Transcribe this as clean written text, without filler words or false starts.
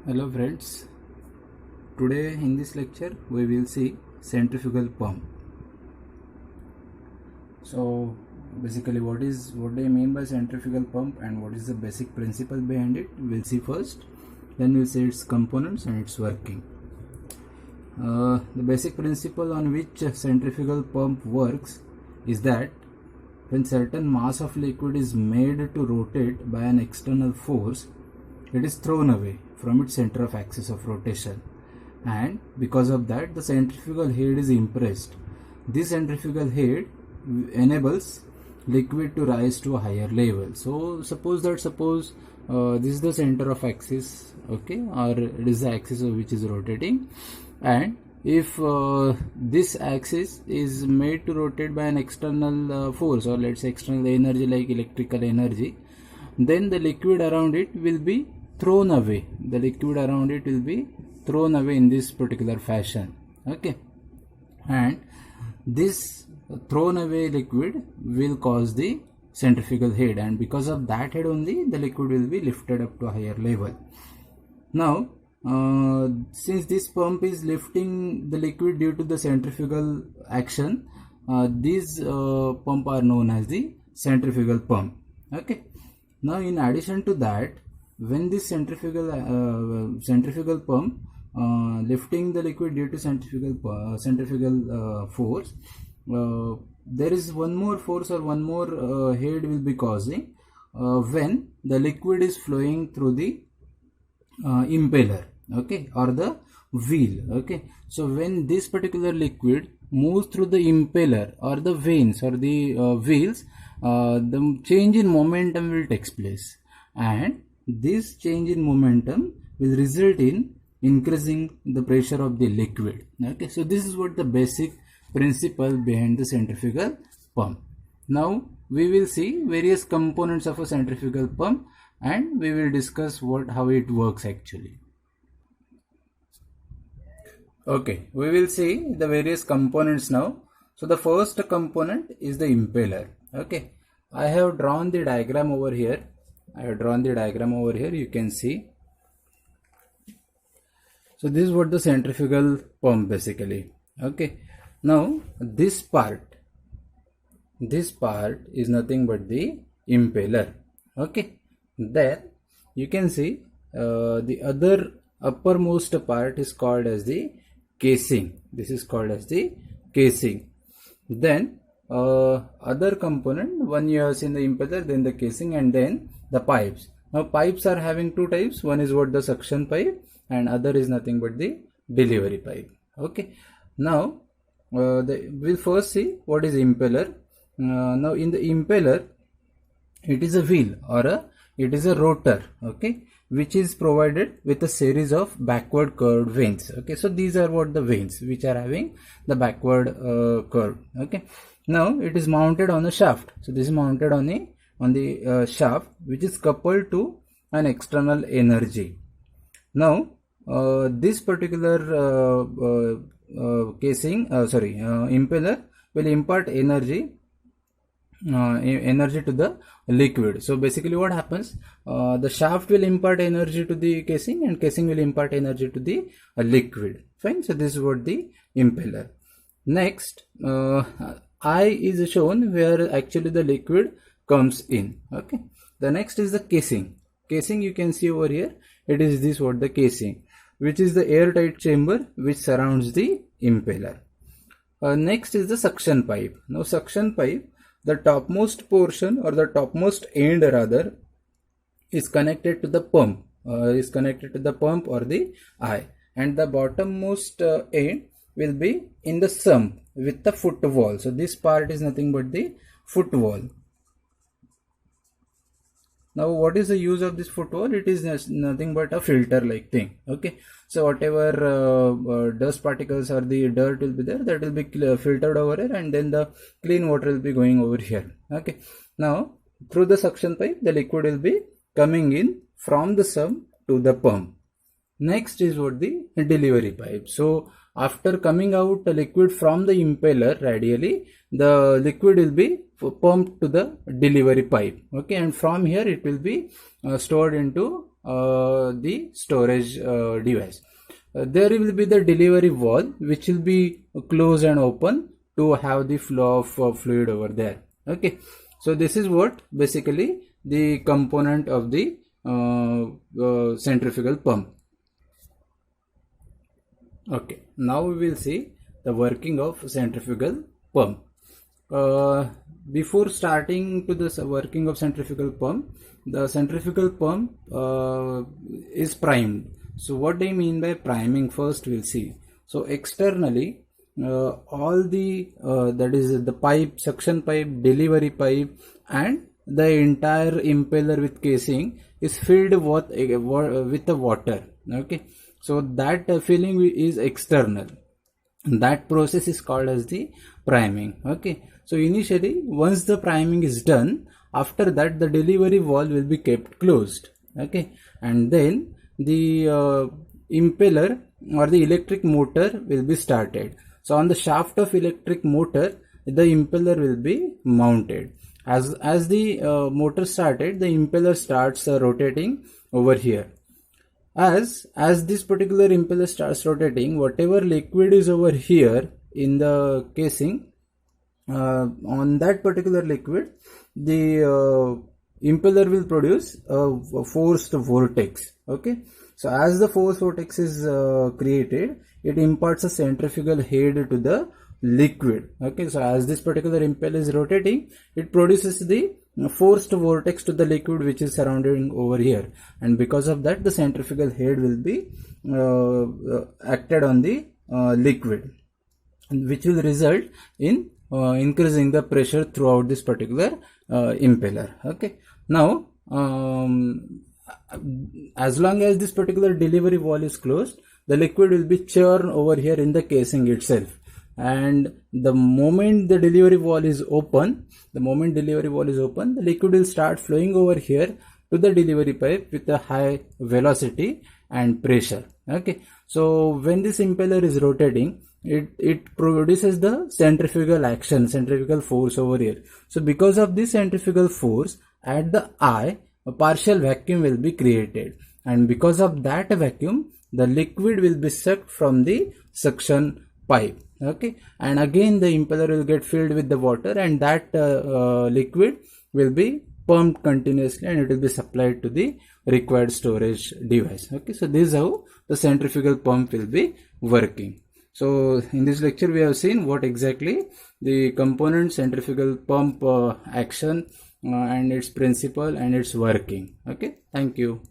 Hello friends, today in this lecture we will see centrifugal pump. So basically what do you mean by centrifugal pump and what is the basic principle behind it, we'll see first, then we'll see its components and its working. The basic principle on which centrifugal pump works is that when certain mass of liquid is made to rotate by an external force, it is thrown away from its center of axis of rotation, and because of that the centrifugal head is impressed. This centrifugal head enables liquid to rise to a higher level. So suppose this is the center of axis, okay, or it is the axis which is rotating, and if this axis is made to rotate by an external force, or let's say external energy like electrical energy, then the liquid around it will be thrown away. The liquid around it will be thrown away in this particular fashion, okay, and this thrown away liquid will cause the centrifugal head, and because of that head only the liquid will be lifted up to a higher level. Now since this pump is lifting the liquid due to the centrifugal action, these pump are known as the centrifugal pump, okay. Now in addition to that, when this centrifugal pump lifting the liquid due to centrifugal force, there is one more force or one more head will be causing when the liquid is flowing through the impeller, okay, or the wheel, okay. So when this particular liquid moves through the impeller or the vanes or the wheels, the change in momentum will take place, and this change in momentum will result in increasing the pressure of the liquid, okay. So this is what the basic principle behind the centrifugal pump. Now we will see various components of a centrifugal pump, and we will discuss how it works actually. Okay, we will see the various components now. So the first component is the impeller, okay. I have drawn the diagram over here. You can see. So this is what the centrifugal pump basically, okay. Now this part is nothing but the impeller, okay. Then you can see the other uppermost part is called as the casing. This is called as the casing. Then other component, one you have seen the impeller, then the casing, and then the pipes. Now pipes are having two types. One is what the suction pipe, and other is nothing but the delivery pipe, okay. Now we'll first see what is impeller. Now in the impeller, it is a wheel or it is a rotor, okay, which is provided with a series of backward curved vanes, okay. So these are what the vanes which are having the backward curve, okay. Now it is mounted on a shaft. So this is mounted on the shaft, which is coupled to an external energy. Now this particular impeller will impart energy to the liquid. So basically what happens, the shaft will impart energy to the casing, and casing will impart energy to the liquid, fine. So this is what the impeller. Next, eye is shown where actually the liquid comes in, okay. The next is the casing. You can see over here, it is this what the casing, which is the airtight chamber which surrounds the impeller. Next is the suction pipe. Now suction pipe, the topmost portion or the topmost end rather is connected to the pump, or the eye, and the bottommost end will be in the sump with the footwall. So this part is nothing but the footwall. Now what is the use of this footwall? It is nothing but a filter like thing, okay. So whatever dust particles or the dirt will be there, that will be filtered over here, and then the clean water will be going over here, okay. Now through the suction pipe, the liquid will be coming in from the sump to the pump. Next is what the delivery pipe. So after coming out the liquid from the impeller radially, the liquid will be pumped to the delivery pipe. Okay, and from here it will be stored into the storage device. There will be the delivery valve which will be closed and open to have the flow of fluid over there. Okay, so this is what basically the component of the centrifugal pump. Okay, now we will see the working of centrifugal pump. Before starting to the working of centrifugal pump, the centrifugal pump is primed. So what do I mean by priming? First we'll see. So externally, all the that is the pipe, suction pipe, delivery pipe, and the entire impeller with casing is filled with the water. Okay, so that filling is external. That process is called as the priming. Okay, so initially once the priming is done, after that the delivery valve will be kept closed. Okay, and then the impeller or the electric motor will be started. So on the shaft of electric motor, the impeller will be mounted. As the motor started, the impeller starts rotating over here. As this particular impeller starts rotating, whatever liquid is over here in the casing, on that particular liquid, the impeller will produce a forced vortex. Okay, so as the forced vortex is created, it imparts a centrifugal head to the liquid. Okay, so as this particular impeller is rotating, it produces the forced vortex to the liquid which is surrounding over here, and because of that the centrifugal head will be acted on the liquid, which will result in increasing the pressure throughout this particular impeller. Okay, now as long as this particular delivery valve is closed, the liquid will be churned over here in the casing itself, and the moment the delivery valve is open, the liquid will start flowing over here to the delivery pipe with a high velocity and pressure. Okay, so when this impeller is rotating, it produces the centrifugal action, centrifugal force over here. So because of this centrifugal force, at the eye, a partial vacuum will be created, and because of that vacuum, the liquid will be sucked from the suction pipe. Okay, and again the impeller will get filled with the water, and that liquid will be pumped continuously, and it will be supplied to the required storage device. Okay, so this is how the centrifugal pump will be working. So in this lecture we have seen what exactly the component centrifugal pump action and its principle and its working. Okay, thank you.